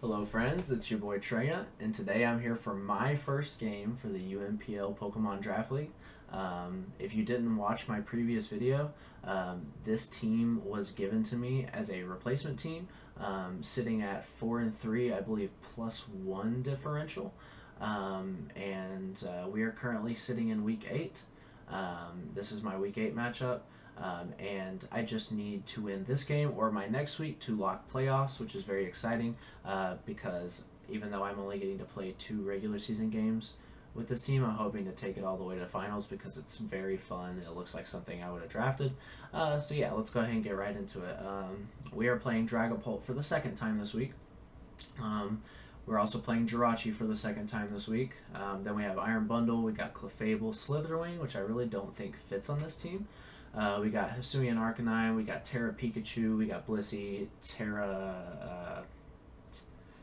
Hello friends, it's your boy Treyna, and today I'm here for my first game for the UNPL Pokemon Draft League. If you didn't watch my previous video, this team was given to me as a replacement team, sitting at 4-3, I believe, +1 differential, and we are currently sitting in Week 8. This is my Week 8 matchup. And I just need to win this game or my next week to lock playoffs, which is very exciting because even though I'm only getting to play 2 regular season games with this team, I'm hoping to take it all the way to finals because it's very fun. It looks like something I would have drafted. So yeah, let's go ahead and get right into it. We are playing Dragapult for the second time this week. We're also playing Jirachi for the second time this week. Then we have Iron Bundle, we got Clefable, Slitherwing, which I really don't think fits on this team. We got Hisuian Arcanine, we got Terra Pikachu, we got Blissey, Terra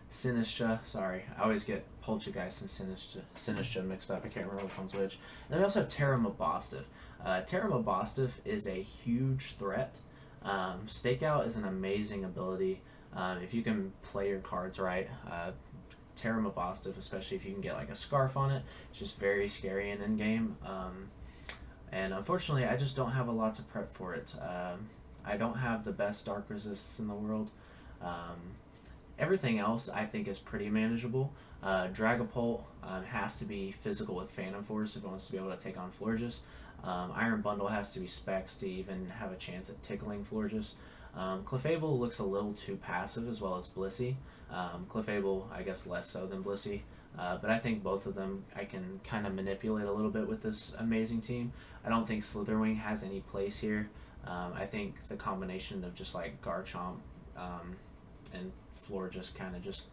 Sinistra. Sorry, I always get Poltergeist and Sinistra mixed up. I can't remember which one's which. And then we also have Terra Mabostiff. Terra Mabostiff is a huge threat. Stakeout is an amazing ability. If you can play your cards right, Terra Mabostiff, especially if you can get like a scarf on it, it's just very scary in endgame. And unfortunately, I just don't have a lot to prep for it. I don't have the best dark resists in the world. Everything else I think is pretty manageable. Dragapult has to be physical with Phantom Force if it wants to be able to take on Florges. Iron Bundle has to be Specs to even have a chance at tickling Florges. Clefable looks a little too passive, as well as Blissey. Clefable, I guess, less so than Blissey. But I think both of them I can kind of manipulate a little bit with this amazing team. I don't think Slitherwing has any place here. I think the combination of just like Garchomp and Floor just kind of just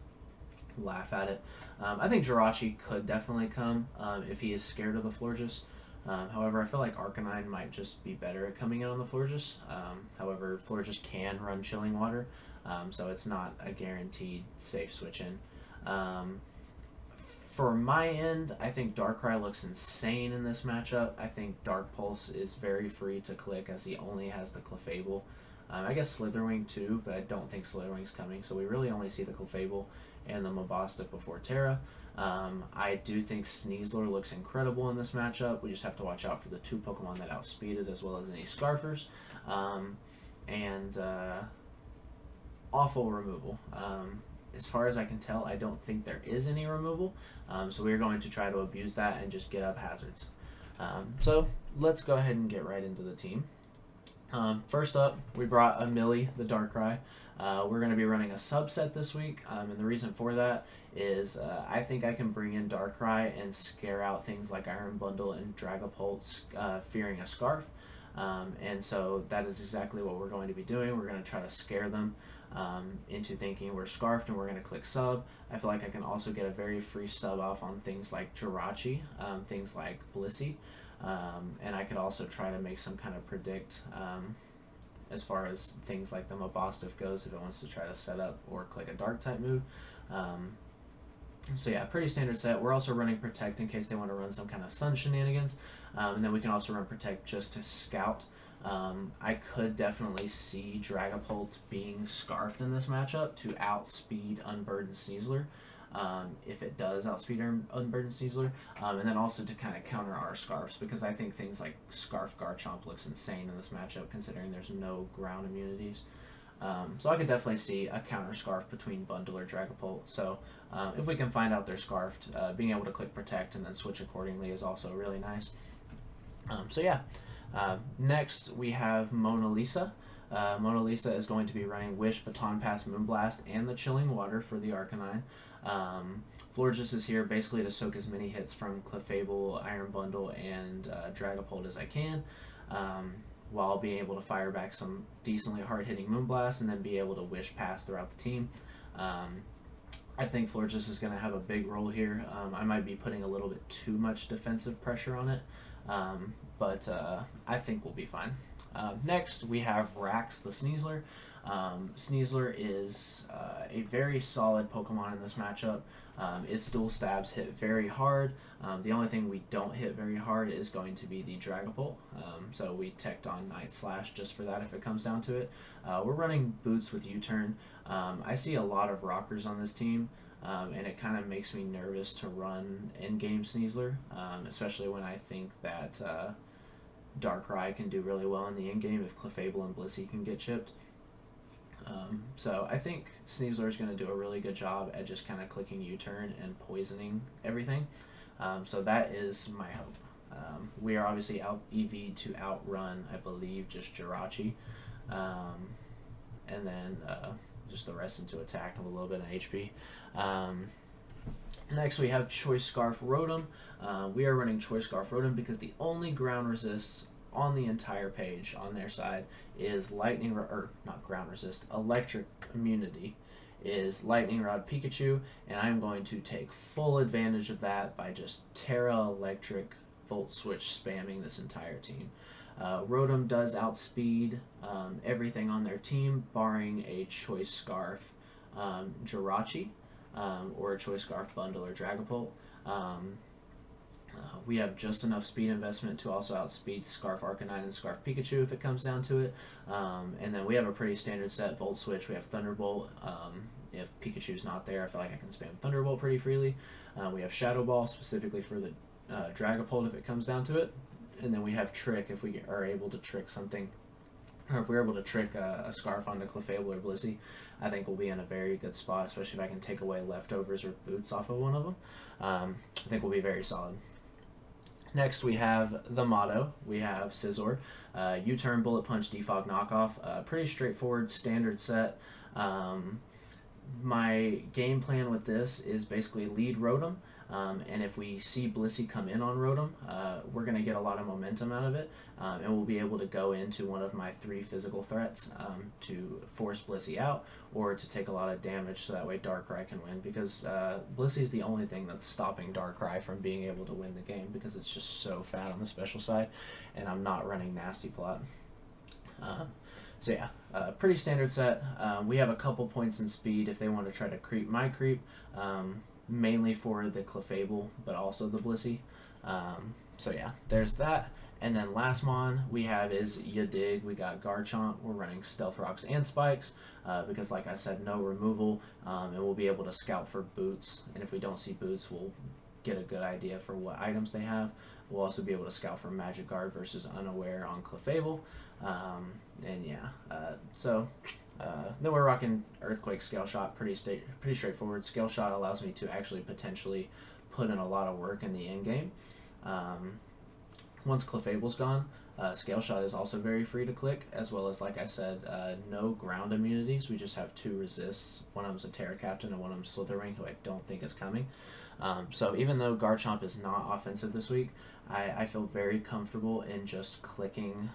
laugh at it. I think Jirachi could definitely come if he is scared of the Florges. However, I feel like Arcanine might just be better at coming in on the Florges. However, Florges can run Chilling Water, so it's not a guaranteed safe switch in. For my end, I think Darkrai looks insane in this matchup. I think Dark Pulse is very free to click as he only has the Clefable. I guess Slitherwing too, but I don't think Slitherwing's coming, so we really only see the Clefable and the Mabostiff before Terra. I do think Sneasler looks incredible in this matchup. We just have to watch out for the 2 Pokemon that outspeed it, as well as any Scarfers. Awful removal. As far as I can tell, I don't think there is any removal, so we're going to try to abuse that and just get up hazards. So let's go ahead and get right into the team. First up, we brought a Millie, the Darkrai. We're going to be running a subset this week, and the reason for that is I think I can bring in Darkrai and scare out things like Iron Bundle and Dragapult fearing a Scarf. And so that is exactly what we're going to be doing. We're going to try to scare them into thinking we're Scarfed and we're going to click sub. I feel like I can also get a very free sub off on things like Jirachi, things like Blissey, and I could also try to make some kind of predict as far as things like the Mabostiff goes if it wants to try to set up or click a dark type move. So yeah, pretty standard set. We're also running Protect in case they want to run some kind of Sun shenanigans, and then we can also run Protect just to scout. I could definitely see Dragapult being Scarfed in this matchup to outspeed Unburdened Sneasler, if it does outspeed Unburdened Sneasler, and then also to kind of counter our Scarfs, because I think things like Scarf Garchomp looks insane in this matchup considering there's no ground immunities. So I could definitely see a counter Scarf between Bundle or Dragapult. So if we can find out they're Scarfed, being able to click Protect and then switch accordingly is also really nice. So yeah, next we have Mona Lisa. Mona Lisa is going to be running Wish, Baton Pass, Moonblast, and the Chilling Water for the Arcanine. Florges is here basically to soak as many hits from Clefable, Iron Bundle, and Dragapult as I can, while being able to fire back some decently hard-hitting Moonblast and then be able to Wish Pass throughout the team. I think Florges is going to have a big role here. I might be putting a little bit too much defensive pressure on it, but I think we'll be fine. Next, we have Rax, the Sneasler. Sneasler is a very solid Pokemon in this matchup. Its dual stabs hit very hard. The only thing we don't hit very hard is going to be the Dragapult. So we teched on Night Slash just for that if it comes down to it. We're running Boots with U-Turn. I see a lot of rockers on this team. And it kind of makes me nervous to run in-game Sneasler, especially when I think that Darkrai can do really well in the in-game if Clefable and Blissey can get chipped. So I think Sneasler is going to do a really good job at just kind of clicking U-turn and poisoning everything. So that is my hope. We are obviously out EV to outrun, I believe, just Jirachi. And then just the rest into attack and a little bit of HP. Next we have Choice Scarf Rotom. We are running Choice Scarf Rotom because the only ground resist on the entire page on their side is electric immunity is Lightning Rod Pikachu, and I'm going to take full advantage of that by just Terra Electric Volt Switch spamming this entire team. Rotom does outspeed everything on their team, barring a Choice Scarf Jirachi or a Choice Scarf Bundle or Dragapult. We have just enough speed investment to also outspeed Scarf Arcanine and Scarf Pikachu if it comes down to it. And then we have a pretty standard set Volt Switch. We have Thunderbolt. If Pikachu's not there, I feel like I can spam Thunderbolt pretty freely. We have Shadow Ball specifically for the Dragapult if it comes down to it. And then we have Trick if we are able to trick something. Or if we're able to trick a Scarf onto Clefable or Blissey, I think we'll be in a very good spot, especially if I can take away leftovers or boots off of one of them. I think we'll be very solid. Next we have the motto. We have Scizor, U-turn, Bullet Punch, Defog, Knockoff. Pretty straightforward standard set. My game plan with this is basically lead Rotom, and if we see Blissey come in on Rotom, we're going to get a lot of momentum out of it, and we'll be able to go into one of my 3 physical threats to force Blissey out or to take a lot of damage so that way Darkrai can win, because Blissey is the only thing that's stopping Darkrai from being able to win the game because it's just so fat on the special side, and I'm not running Nasty Plot. So yeah, pretty standard set. We have a couple points in speed if they want to try to creep my creep, mainly for the Clefable, but also the Blissey. So yeah, there's that. And then last mon we have is Yadig. We got Garchomp. We're running Stealth Rocks and Spikes because, like I said, no removal, and we'll be able to scout for boots. And if we don't see boots, we'll get a good idea for what items they have. We'll also be able to scout for Magic Guard versus Unaware on Clefable. And yeah, then we're rocking Earthquake Scale Shot, pretty straightforward. Scale Shot allows me to actually potentially put in a lot of work in the end game. Once Clefable's gone, Scale Shot is also very free to click, as well as, like I said, no ground immunities. We just have 2 resists. One of them's a Terra Captain and one of them's Slitherwing, who I don't think is coming. So even though Garchomp is not offensive this week, I feel very comfortable in just clicking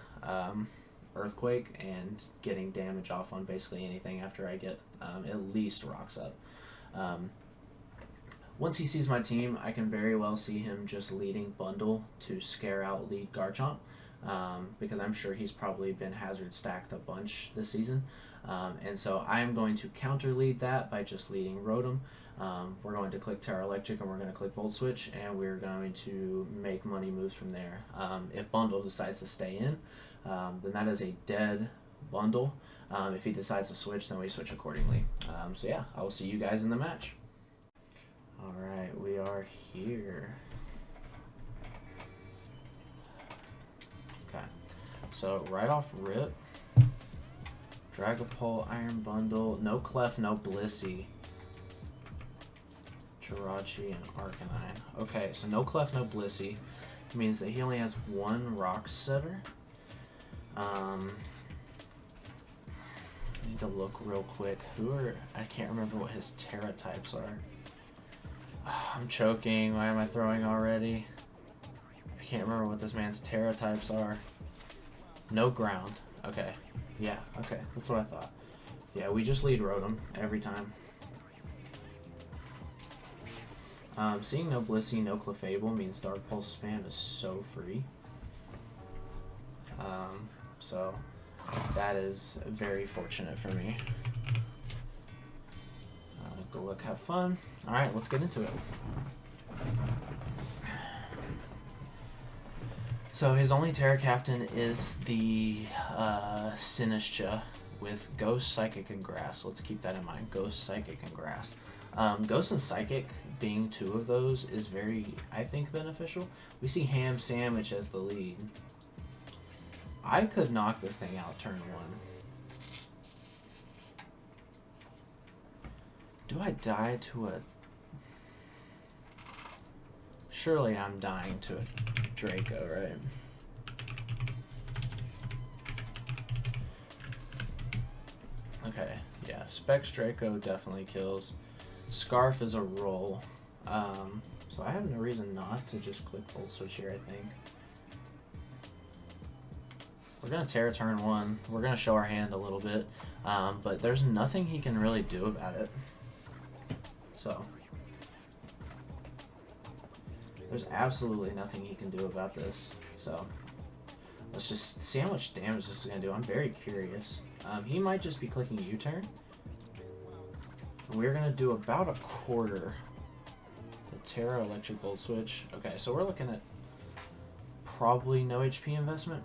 Earthquake and getting damage off on basically anything after I get at least Rocks up. Once he sees my team, I can very well see him just leading Bundle to scare out lead Garchomp, because I'm sure he's probably been hazard stacked a bunch this season. And so I'm going to counter lead that by just leading Rotom. We're going to click Terra Electric and we're going to click Volt Switch, and we're going to make money moves from there. If Bundle decides to stay in, then that is a dead Bundle. If he decides to switch, then we switch accordingly. So yeah, I will see you guys in the match. Alright, we are here. Okay, so right off rip, Dragapult, Iron Bundle, no Clef, no Blissey, Jirachi, and Arcanine. Okay, so no Clef, no Blissey means that he only has 1 Rock Setter. I need to look real quick. I can't remember what his Terra types are. I'm choking. Why am I throwing already? I can't remember what this man's Terra types are. No ground. Okay. Yeah, okay. That's what I thought. Yeah, we just lead Rotom every time. Seeing no Blissey, no Clefable means Dark Pulse spam is so free. So That is very fortunate for me. Go look, have fun. All right, let's get into it. So his only Terra Captain is the Sinistcha with Ghost, Psychic, and Grass. Let's keep that in mind. Ghost, Psychic, and Grass. Ghost and Psychic being two of those is very, I think, beneficial. We see Ham Sandwich as the lead. I could knock this thing out turn 1. Do I die to a... Surely I'm dying to a Draco, right? Okay, yeah, Specs Draco definitely kills. Scarf is a roll. So I have no reason not to just click Volt Switch here, I think. We're going to Terra turn 1. We're going to show our hand a little bit. But there's nothing he can really do about it. So there's absolutely nothing he can do about this. So let's just see how much damage this is going to do. I'm very curious. He might just be clicking U-turn. We're going to do about a quarter. The Terra Electric Volt Switch. Okay, so we're looking at probably no HP investment.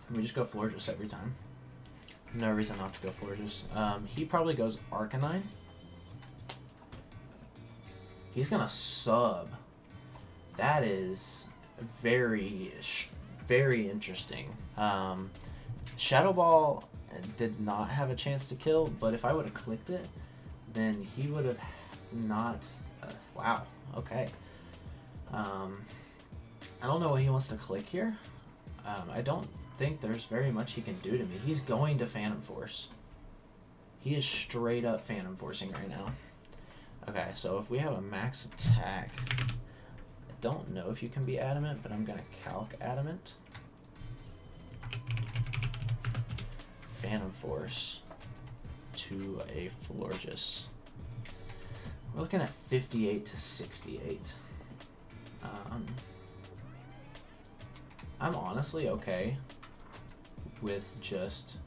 We just go Florges every time. No reason not to go Florges. He probably goes Arcanine. He's gonna sub. That is very, very interesting. Shadow Ball did not have a chance to kill, but if I would have clicked it, then he would have not. Wow. Okay. I don't know what he wants to click here. I don't think there's very much he can do to me. He's going to Phantom Force. He is straight up Phantom Forcing right now. Okay, so if we have a max attack, I don't know if you can be Adamant, but I'm going to calc Adamant. Phantom Force to a Florges. We're looking at 58 to 68. I'm honestly okay with just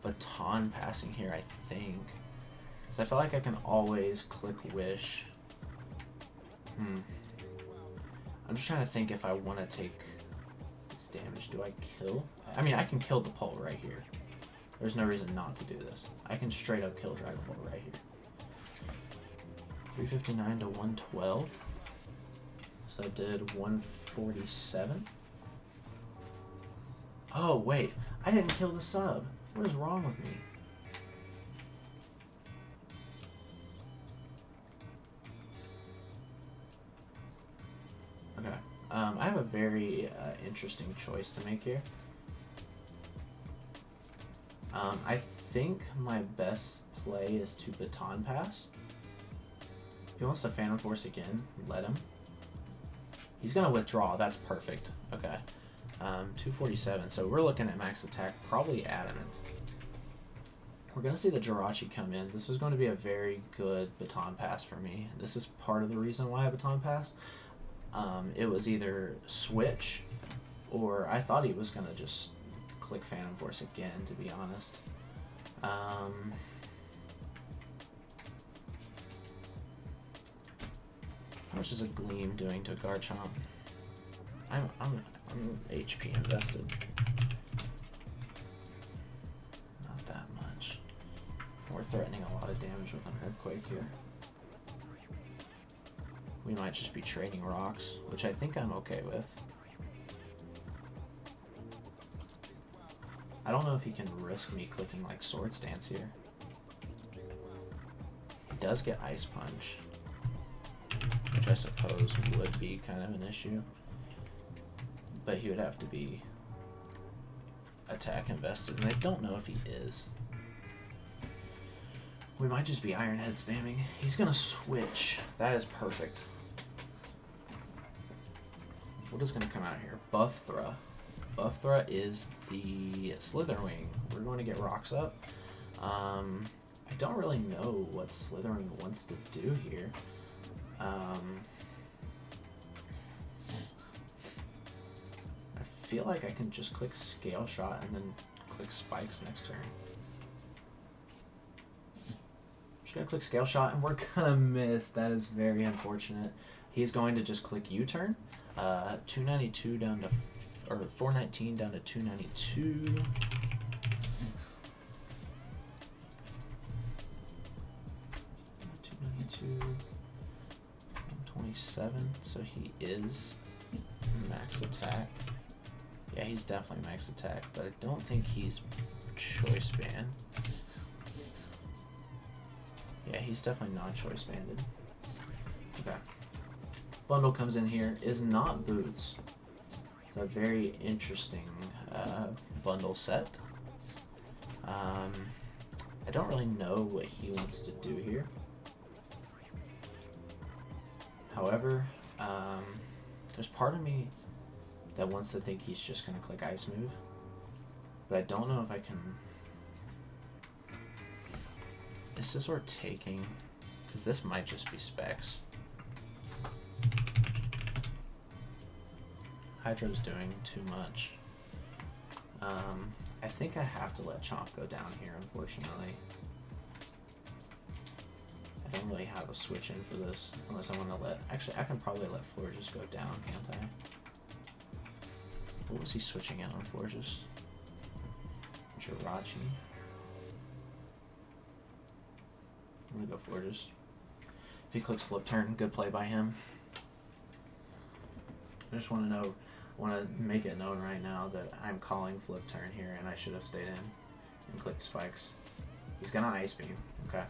baton passing here, I think. Because I feel like I can always click Wish. I'm just trying to think if I want to take this damage. Do I kill? I mean, I can kill the pole right here. There's no reason not to do this. I can straight up kill Dragon Ball right here. 359 to 112. So I did 147. Oh, wait. I didn't kill the sub. What is wrong with me? Okay. I have a very interesting choice to make here. I think my best play is to baton pass. If he wants to Phantom Force again, let him. He's going to withdraw. That's perfect. Okay. 247. So we're looking at max attack, probably Adamant. We're going to see the Jirachi come in. This is going to be a very good baton pass for me. This is part of the reason why I baton passed. It was either switch, or I thought he was going to just click Phantom Force again, to be honest. How much is a Gleam doing to a Garchomp? I'm HP invested. Not that much. We're threatening a lot of damage with an Earthquake here. We might just be trading rocks, which I think I'm okay with. I don't know if he can risk me clicking like Sword Stance here. He does get Ice Punch, which I suppose would be kind of an issue. But he would have to be attack invested, and I don't know if he is. We might just be Iron Head spamming. He's gonna switch. That is perfect. What is gonna come out here? Buffthra. Buffthra is the Slitherwing. We're going to get rocks up. I don't really know what Slitherwing wants to do here. I feel like I can just click Scale Shot and then click Spikes next turn. I'm just going to click Scale Shot and we're going to miss. That is very unfortunate. He's going to just click U-turn. 292 down to, or 419 down to 292. 27, so he is max attack. Yeah, he's definitely max attack, but I don't think he's choice band. Yeah, he's definitely not choice banded. Okay. Bundle comes in here, is not boots. It's a very interesting bundle set. I don't really know what he wants to do here. However, there's part of me that wants to think he's just going to click Ice Move, but I don't know if I can. Is this or taking? Because this might just be specs. Hydro's doing too much. I think I have to let Chomp go down here, unfortunately. I don't really have a switch in for this, unless I want to let... Actually, I can probably let Florges go down, can't I? What was he switching in on Florges? Jirachi. I'm gonna go Florges. If he clicks Flip Turn, good play by him. I just want to make it known right now that I'm calling Flip Turn here, and I should have stayed in and clicked Spikes. He's gonna Ice Beam. Okay.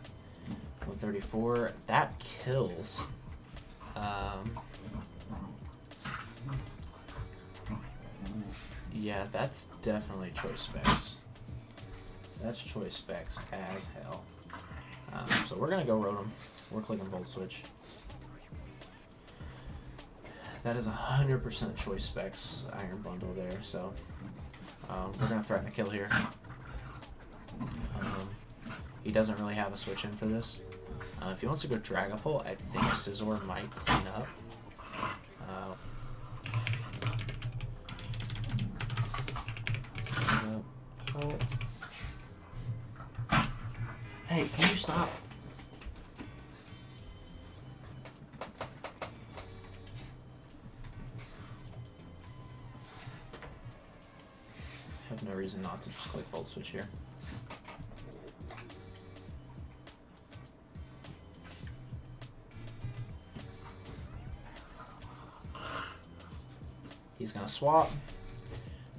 134. That kills. Yeah, that's definitely choice specs. That's choice specs as hell. So we're gonna go ROTOM. We're clicking Volt Switch. That is 100% choice specs Iron Bundle there, so we're going to threaten a kill here. He doesn't really have a switch in for this. If he wants to go Dragapult, I think Scizor might clean up. Hey, can you stop? I have no reason not to just click Volt Switch here. He's gonna swap.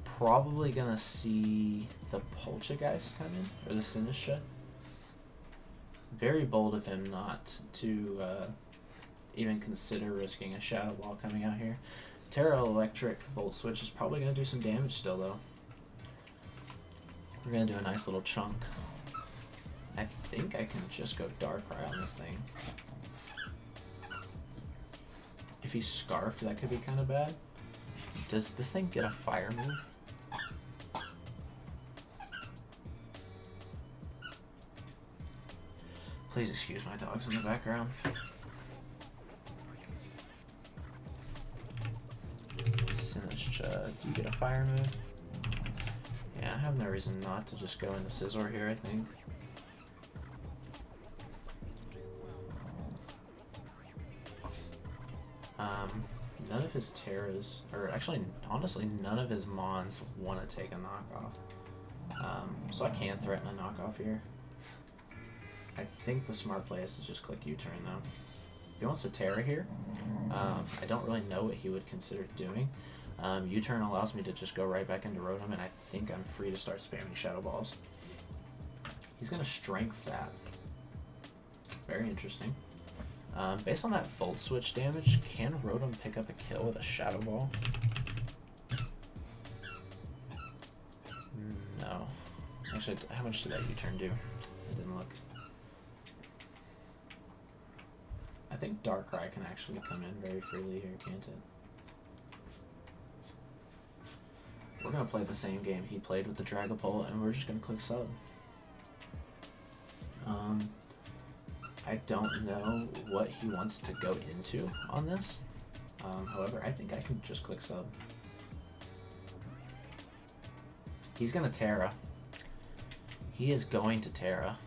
Probably gonna see the Poltergeist come in, or the Sinistra. Very bold of him not to even consider risking a Shadow Ball coming out here. Terra Electric Volt Switch is probably gonna do some damage still though. We're gonna do a nice little chunk. I think I can just go Darkrai on this thing. If he's Scarfed, that could be kind of bad. Does this thing get a Fire move? Please excuse my dogs in the background. Sinistra, do you get a Fire move? Yeah, I have no reason not to just go into Scizor here, I think. None of his Terras, or actually, honestly, none of his Mons want to take a knockoff. So I can threaten a knockoff here. I think the smart play is to just click U-turn though. If he wants to Terra here, I don't really know what he would consider doing. U-turn allows me to just go right back into ROTOM, and I think I'm free to start spamming Shadow Balls. He's going to Strength that. Very interesting. Based on that Volt Switch damage, can ROTOM pick up a kill with a Shadow Ball? No. Actually, how much did that U-turn do? I didn't look. I think Darkrai can actually come in very freely here, can't it? We're going to play the same game he played with the Dragapult, and we're just going to click sub. I don't know what he wants to go into on this. However, I think I can just click sub. He's gonna Terra. He is going to Terra.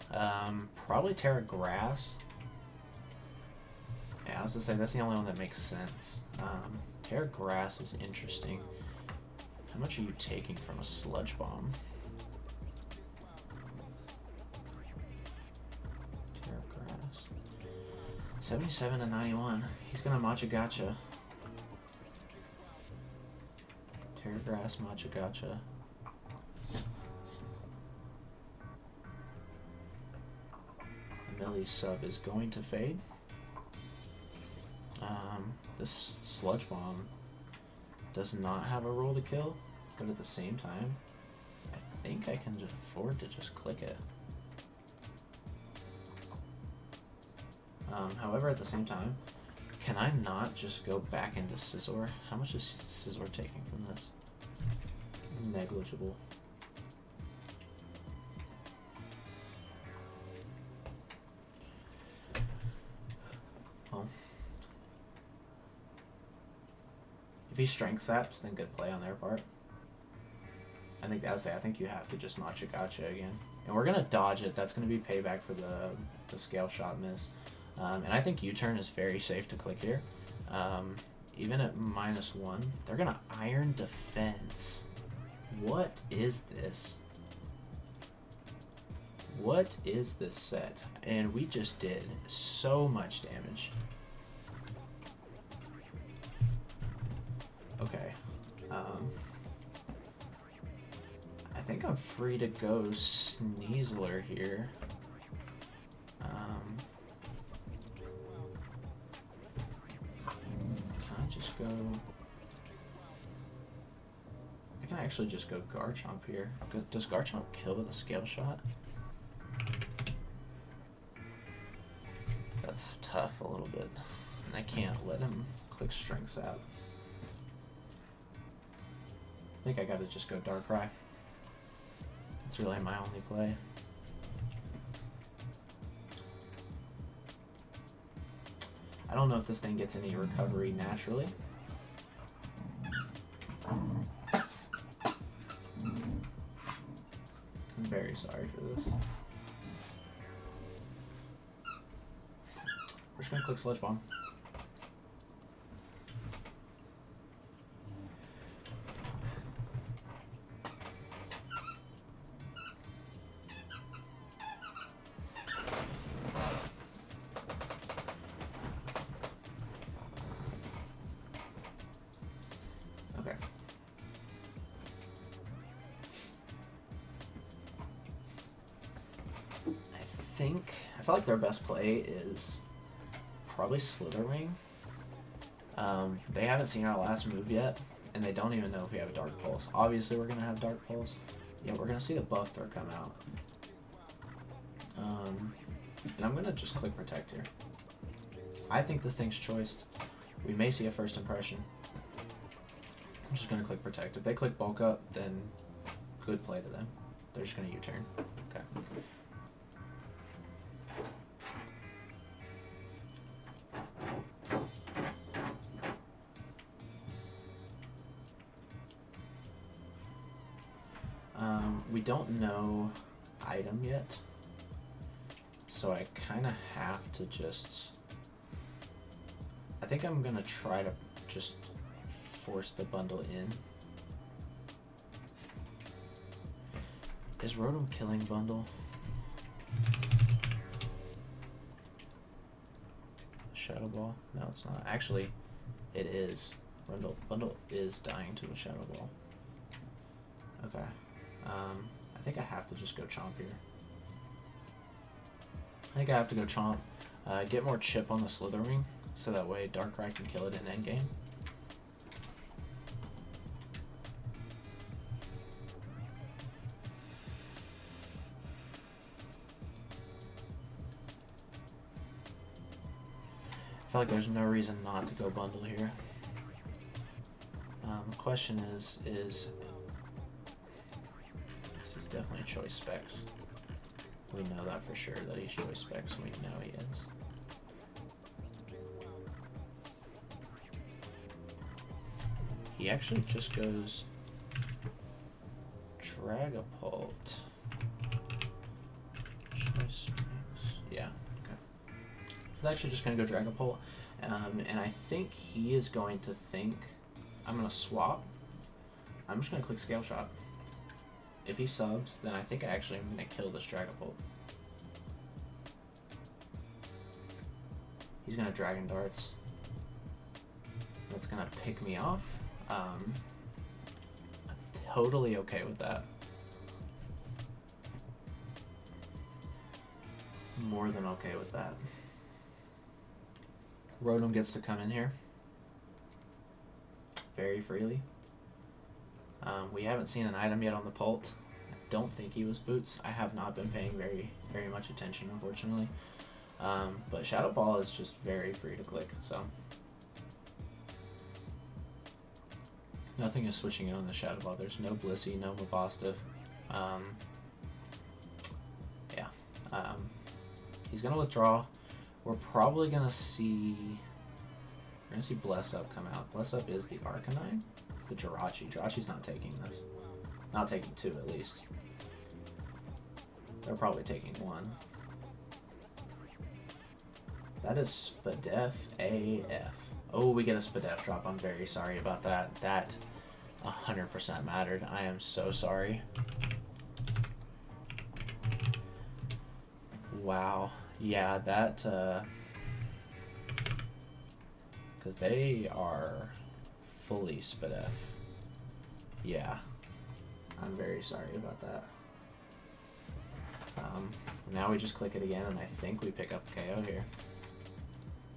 Probably Terra Grass. Yeah, I was gonna say that's the only one that makes sense. Terra Grass is interesting. How much are you taking from a Sludge Bomb? Terra Grass. 77 to 91. He's gonna Matcha Gotcha. Terra Grass, Matcha Gotcha. Millie sub is going to fade. This Sludge Bomb does not have a roll to kill, but at the same time, I think I can just afford to just click it. However, at the same time, can I not just go back into Scizor? How much is Scizor taking from this? Negligible. Well, if he Strength Saps, then good play on their part. I think I think you have to just Matcha Gotcha again. And we're gonna dodge it. That's gonna be payback for the Scale Shot miss. And I think U-turn is very safe to click here. Even at -1, they're gonna Iron Defense. What is this? What is this set? And we just did so much damage. Okay. I think I'm free to go Sneasler here. Can I just go... I can actually just go Garchomp here. Does Garchomp kill with a Scale Shot? That's tough a little bit. And I can't let him click Strength Sap. I think I gotta just go Darkrai. It's really my only play. I don't know if this thing gets any recovery naturally. I'm very sorry for this. We're just gonna click Sludge Bomb. Okay. I feel like their best play is probably Slitherwing. They haven't seen our last move yet, and they don't even know if we have Dark Pulse. Obviously, we're gonna have Dark Pulse. Yeah, we're gonna see the buff throw come out. And I'm gonna just click Protect here. I think this thing's choiced. We may see a first impression. I'm just gonna click Protect. If they click Bulk Up, then good play to them. They're just gonna U-turn. Okay. We don't know item yet, so I kind of have to just... I think I'm gonna try to just force the bundle in. Is Rotom killing bundle? Shadow Ball? No, it's not. Actually, it is. Bundle is dying to a Shadow Ball. Okay. I think I have to just go Chomp here. I think I have to go Chomp. Get more chip on the Slitherwing, so that way Darkrai can kill it in endgame. I feel like there's no reason not to go bundle here. The question is this is definitely choice specs. We know that for sure, that he's choice specs, and we know he is. He actually just goes Dragapult. Choice mix. Yeah, okay. He's actually just going to go Dragapult. And I think he is going to think I'm going to swap. I'm just going to click Scale Shot. If he subs, then I think I actually am going to kill this Dragapult. He's going to Dragon Darts. That's going to pick me off. I'm totally okay with that. More than okay with that. Rotom gets to come in here very freely. We haven't seen an item yet on the Pult. I don't think he was Boots. I have not been paying very much attention, unfortunately. But Shadow Ball is just very free to click, so nothing is switching in on the Shadow Ball. There's no Blissey, no Mabosstiff. He's gonna withdraw. We're probably gonna see Bless Up come out. Bless Up is the Arcanine. It's the Jirachi. Jirachi's not taking this. Not taking two, at least. They're probably taking one. That is Spadef AF. Oh, we get a Spadef drop. I'm very sorry about that. That 100% mattered. I am so sorry. Wow. Yeah, that, because they are fully Spadef. Yeah. I'm very sorry about that. Now we just click it again, and I think we pick up KO here.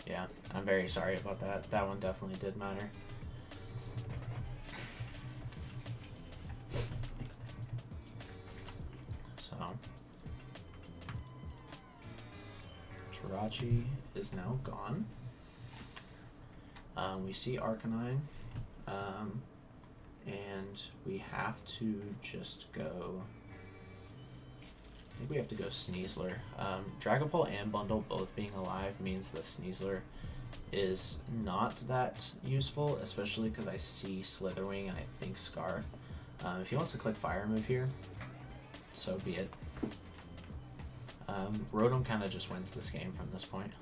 Yeah, I'm very sorry about that. That one definitely did matter. So, Jirachi is now gone. We see Arcanine, and we have to just go. I think we have to go Sneasler. Dragapult and Bundle both being alive means that Sneasler is not that useful, especially because I see Slitherwing and I think Scarf. If he wants to click Fire Move here, so be it. Rotom kind of just wins this game from this point.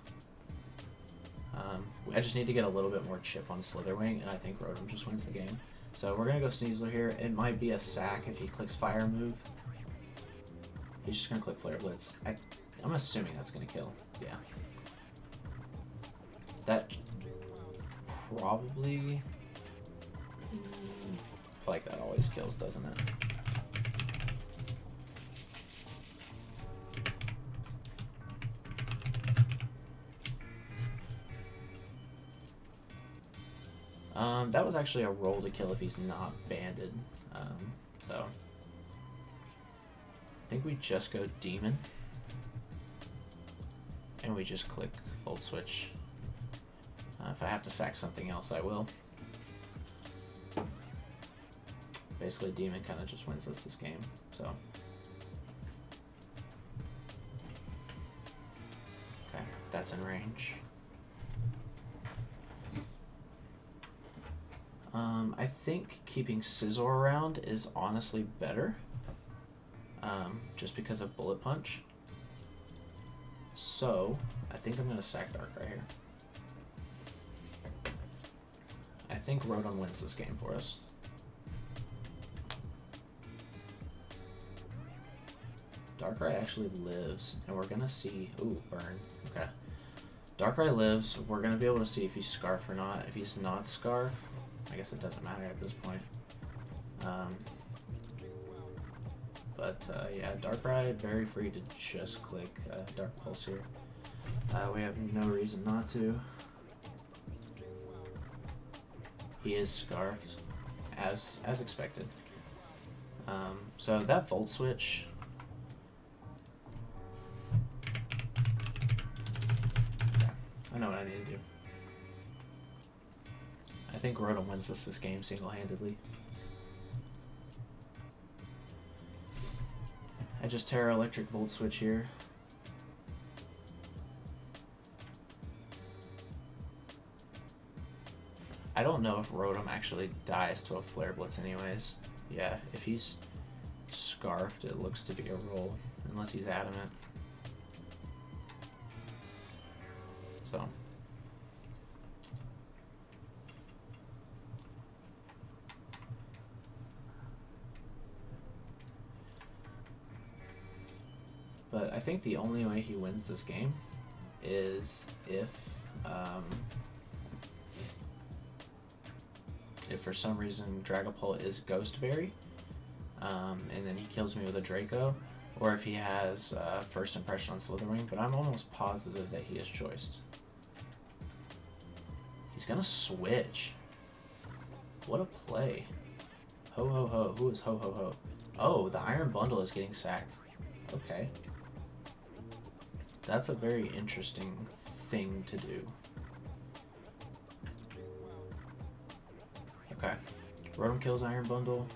I just need to get a little bit more chip on Slitherwing, and I think Rotom just wins the game. So we're going to go Sneasler here. It might be a sack if he clicks Fire Move. He's just going to click Flare Blitz. I'm assuming that's going to kill. Yeah. That probably... I feel like that always kills, doesn't it? That was actually a roll to kill if he's not banded. So I think we just go Demon. And we just click Volt Switch. If I have to sack something else, I will. Basically, Demon kind of just wins us this game. So. Okay, that's in range. I think keeping Scizor around is honestly better, just because of Bullet Punch. So, I think I'm going to sack Darkrai here. I think Rotom wins this game for us. Darkrai actually lives, and we're going to see... Ooh, burn. Okay. Darkrai lives. We're going to be able to see if he's Scarf or not. If he's not Scarf, I guess it doesn't matter at this point. Yeah, Darkrai, very free to just click Dark Pulse here. We have no reason not to. He is Scarfed, as expected. So that Volt Switch... Okay, I know what I need to do. I think Rotom wins this game single-handedly. I just Terra Electric Volt Switch here. I don't know if Rotom actually dies to a Flare Blitz anyways. Yeah, if he's scarfed. It looks to be a roll, unless he's adamant. So. But I think the only way he wins this game is if for some reason Dragapult is Ghostberry, and then he kills me with a Draco, or if he has First Impression on Slitherwing, but I'm almost positive that he is choiced. He's gonna switch. What a play. Ho ho ho. Who is ho ho ho? Oh, the Iron Bundle is getting sacked. Okay. That's a very interesting thing to do. Okay. Rotom kills Iron Bundle.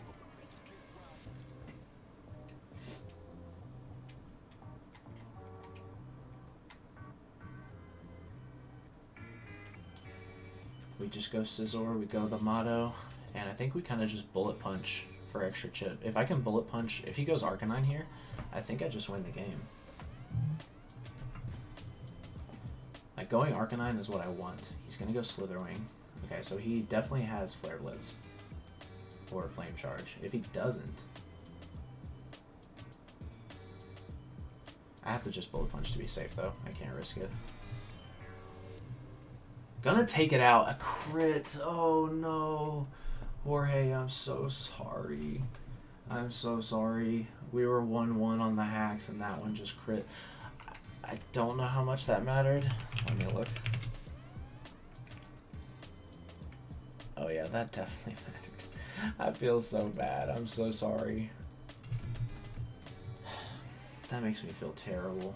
We just go Scizor, we go the Motto, and I think we kind of just Bullet Punch for extra chip. If I can Bullet Punch, if he goes Arcanine here, I think I just win the game. Like, going Arcanine is what I want. He's going to go Slitherwing. Okay, so he definitely has Flare Blitz or Flame Charge. If he doesn't, I have to just Bullet Punch to be safe, though. I can't risk it. Gonna take it out. A crit. Oh, no. Jorge, I'm so sorry. I'm so sorry. We were 1-1 on the hacks, and that one just crit. I don't know how much that mattered. Let me look. Oh, yeah, that definitely mattered. I feel so bad. I'm so sorry. That makes me feel terrible.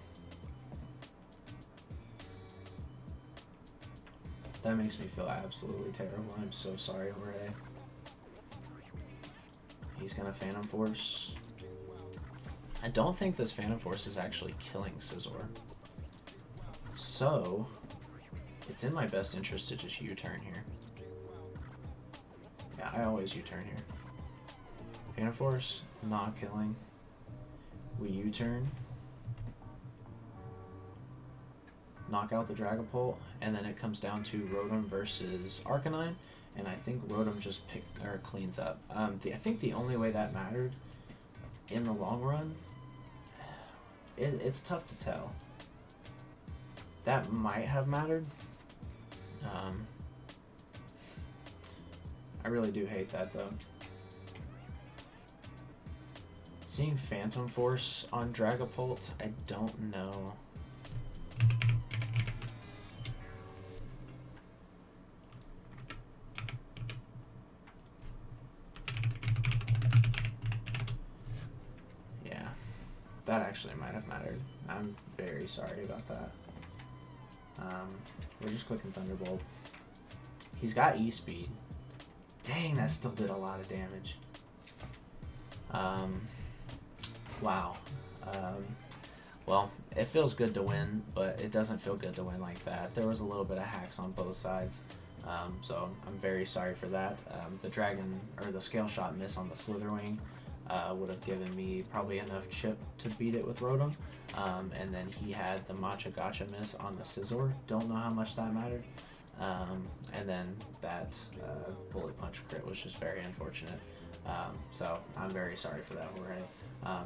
That makes me feel absolutely terrible. I'm so sorry, Jorge. He's gonna Phantom Force. I don't think this Phantom Force is actually killing Scizor. So, it's in my best interest to just U-turn here. Yeah, I always U-turn here. Phantom Force, not killing. We U-turn. Knock out the Dragapult, and then it comes down to Rotom versus Arcanine, and I think Rotom just cleans up. I think the only way that mattered in the long run, it's tough to tell. That might have mattered. I really do hate that, though. Seeing Phantom Force on Dragapult, I don't know. That actually might have mattered. I'm very sorry about that. We're just clicking Thunderbolt. He's got E-Speed. Dang, that still did a lot of damage. Wow. Well, it feels good to win, but it doesn't feel good to win like that. There was a little bit of hacks on both sides. So I'm very sorry for that. The Dragon, or the Scale Shot miss on the Slitherwing would have given me probably enough chip to beat it with Rotom. And then he had the Matcha Gotcha miss on the Scizor. Don't know how much that mattered. And then that Bullet Punch crit was just very unfortunate. So I'm very sorry for that, Jorge.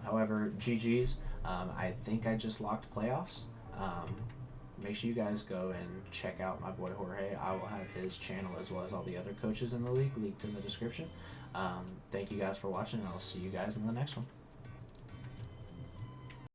However, GG's. I think I just locked playoffs. Make sure you guys go and check out my boy Jorge. I will have his channel as well as all the other coaches in the league linked in the description. Thank you guys for watching, and I'll see you guys in the next one.